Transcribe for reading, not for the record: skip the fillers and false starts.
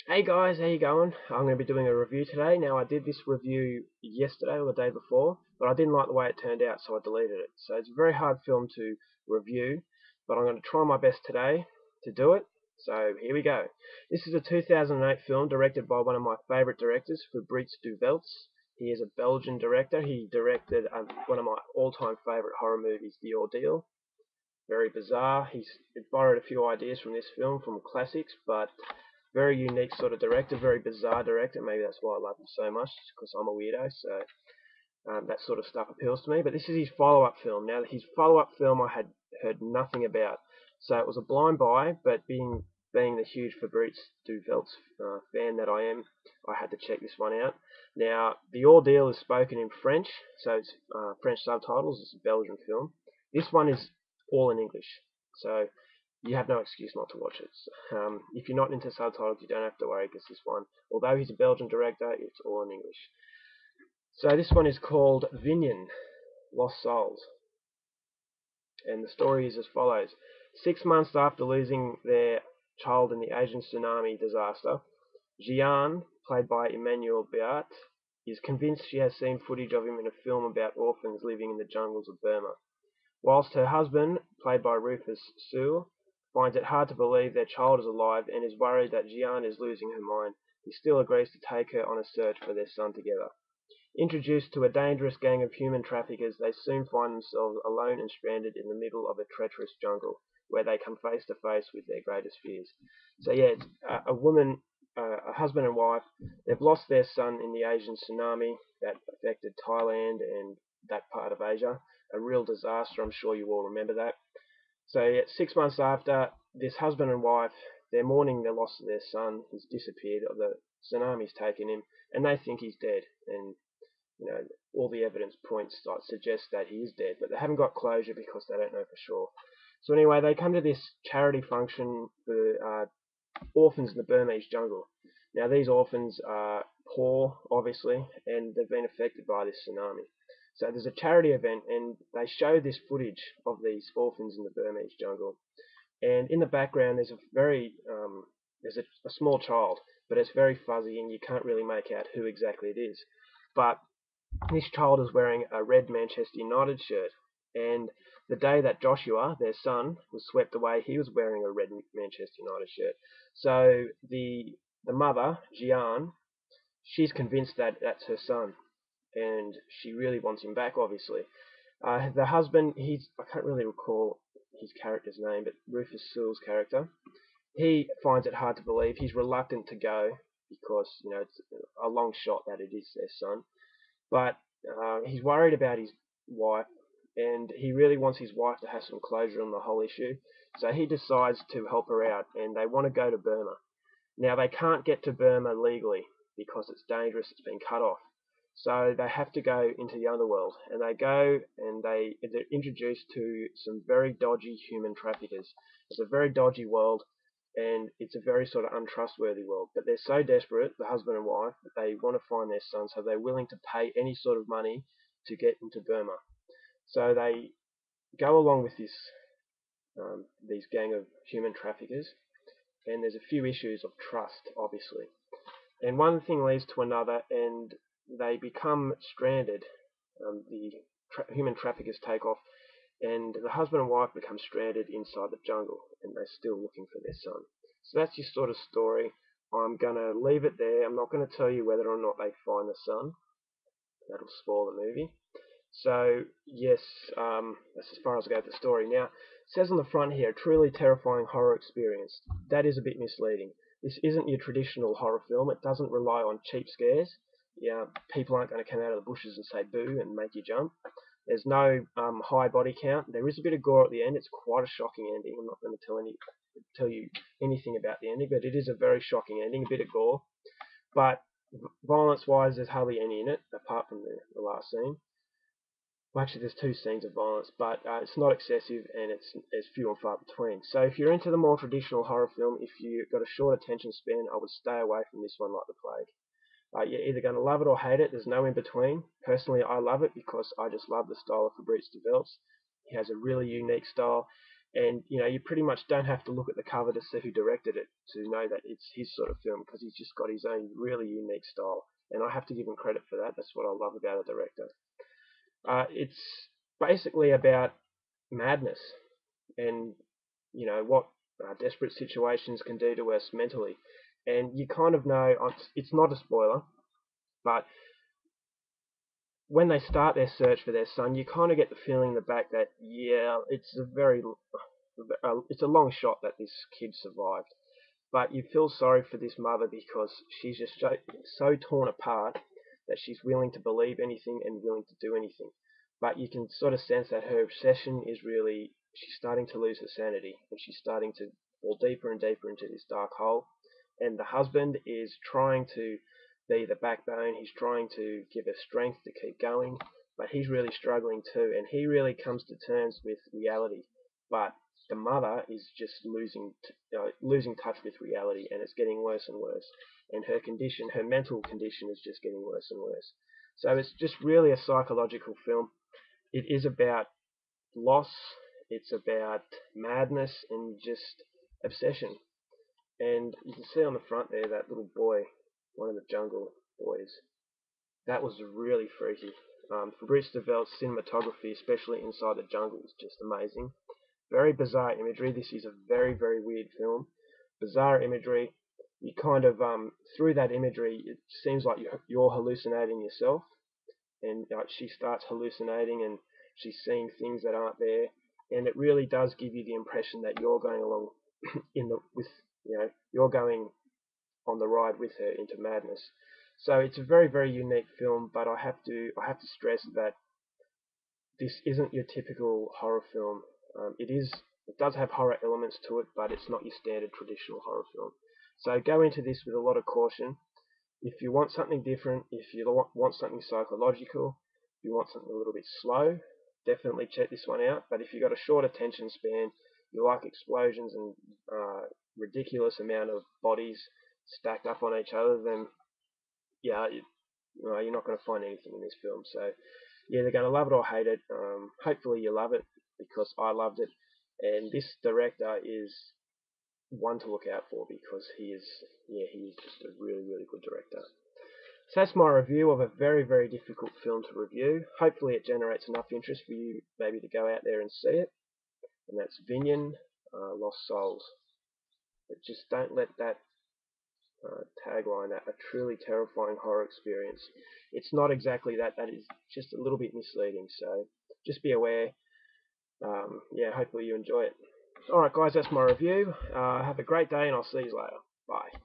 Hey guys, how you going? I'm going to be doing a review today. Now I did this review yesterday or the day before, but I didn't like the way it turned out, so I deleted it. So it's a very hard film to review, but I'm going to try my best today to do it. So here we go. This is a 2008 film directed by one of my favourite directors, Fabrice Du Welz. He is a Belgian director. He directed one of my all-time favourite horror movies, The Ordeal. Very bizarre. He's borrowed a few ideas from this film, from classics, but very unique sort of director, very bizarre director. Maybe that's why I love him so much, because I'm a weirdo, so that sort of stuff appeals to me. But this is his follow-up film. Now, his follow-up film I had heard nothing about, so it was a blind buy, but being the huge Fabrice Du Welz fan that I am, I had to check this one out. Now, The Ordeal is spoken in French, so it's French subtitles. It's a Belgian film. This one is all in English, so you have no excuse not to watch it. If you're not into subtitles, you don't have to worry, because this one, although he's a Belgian director, it's all in English. So this one is called Vinyan, Lost Souls. And the story is as follows. 6 months after losing their child in the Asian tsunami disaster, Jian, played by Emmanuel Beat, is convinced she has seen footage of him in a film about orphans living in the jungles of Burma. Whilst her husband, played by Rufus Sewell, finds it hard to believe their child is alive and is worried that Jian is losing her mind, he still agrees to take her on a search for their son together. Introduced to a dangerous gang of human traffickers, they soon find themselves alone and stranded in the middle of a treacherous jungle, where they come face to face with their greatest fears. So yeah, it's a woman, a husband and wife. They've lost their son in the Asian tsunami that affected Thailand and that part of Asia. A real disaster. I'm sure you all remember that. So yeah, 6 months after, this husband and wife, they're mourning the loss of their son. He's disappeared, or the tsunami's taken him, and they think he's dead. And all the evidence points suggests that he is dead, but they haven't got closure because they don't know for sure. So anyway, they come to this charity function for orphans in the Burmese jungle. Now these orphans are poor, obviously, and they've been affected by this tsunami. So there's a charity event, and they show this footage of these orphans in the Burmese jungle. And in the background, there's a small child, but it's very fuzzy, and you can't really make out who exactly it is. But this child is wearing a red Manchester United shirt, and the day that Joshua, their son, was swept away, he was wearing a red Manchester United shirt. So the mother, Jian, she's convinced that that's her son, and she really wants him back, obviously. The husband, I can't really recall his character's name, but Rufus Sewell's character, he finds it hard to believe. He's reluctant to go because it's a long shot that it is their son. But he's worried about his wife, and he really wants his wife to have some closure on the whole issue. So he decides to help her out, and they want to go to Burma. Now they can't get to Burma legally because it's dangerous. It's been cut off. So they have to go into the underworld, and they go and they're introduced to some very dodgy human traffickers. It's a very dodgy world, and it's a very sort of untrustworthy world. But they're so desperate, the husband and wife, that they want to find their son, so they're willing to pay any sort of money to get into Burma. So they go along with these gang of human traffickers, and there's a few issues of trust, obviously. And one thing leads to another, and they become stranded. The human traffickers take off, and the husband and wife become stranded inside the jungle, and they're still looking for their son. So that's your sort of story. I'm going to leave it there. I'm not going to tell you whether or not they find the son. That'll spoil the movie. So, yes, that's as far as I go with the story. Now, it says on the front here, truly terrifying horror experience. That is a bit misleading. This isn't your traditional horror film. It doesn't rely on cheap scares. Yeah, people aren't going to come out of the bushes and say boo and make you jump. There's no high body count. There is a bit of gore at the end. It's quite a shocking ending. I'm not going to tell you anything about the ending, but it is a very shocking ending, a bit of gore. But violence-wise, there's hardly any in it, apart from the last scene. Well, actually, there's two scenes of violence, but it's not excessive, and it's few and far between. So if you're into the more traditional horror film, if you've got a short attention span, I would stay away from this one like the plague. You're either going to love it or hate it. There's no in between. Personally, I love it because I just love the style of Fabrice Du Welz. He has a really unique style. And you pretty much don't have to look at the cover to see who directed it to know that it's his sort of film, because he's just got his own really unique style, and I have to give him credit for that. That's what I love about a director. It's basically about madness and what desperate situations can do to us mentally. And you kind of know it's not a spoiler, but when they start their search for their son, you kind of get the feeling in the back that it's a long shot that this kid survived. But you feel sorry for this mother because she's just so torn apart that she's willing to believe anything and willing to do anything. But you can sort of sense that her obsession is really, she's starting to lose her sanity, and she's starting to fall deeper and deeper into this dark hole. And the husband is trying to be the backbone, he's trying to give her strength to keep going, but he's really struggling too, and he really comes to terms with reality. But the mother is just losing touch with reality, and it's getting worse and worse. And her mental condition, is just getting worse and worse. So it's just really a psychological film. It is about loss. It's about madness and just obsession. And you can see on the front there that little boy, one of the jungle boys. That was really freaky. Fabrice Du Welz cinematography, especially inside the jungle, is just amazing. Very bizarre imagery. This is a very, very weird film. Bizarre imagery. You kind of, through that imagery, it seems like you're hallucinating yourself. And she starts hallucinating, and she's seeing things that aren't there. And it really does give you the impression that you're going along you're going on the ride with her into madness. So it's a very, very unique film, but I have to stress that this isn't your typical horror film. It does have horror elements to it, but it's not your standard traditional horror film. So go into this with a lot of caution. If you want something different, if you want something psychological, if you want something a little bit slow, definitely check this one out. But if you've got a short attention span, you like explosions and ridiculous amount of bodies stacked up on each other, then yeah, you're not going to find anything in this film. So you're either going to love it or hate it. Hopefully you love it, because I loved it. And this director is one to look out for, because he is just a really, really good director. So that's my review of a very, very difficult film to review. Hopefully it generates enough interest for you maybe to go out there and see it. And that's Vinyan, Lost Souls. But just don't let that tagline, that a truly terrifying horror experience. It's not exactly that. That is just a little bit misleading. So just be aware. Yeah, hopefully you enjoy it. Alright guys, that's my review. Have a great day, and I'll see you later. Bye.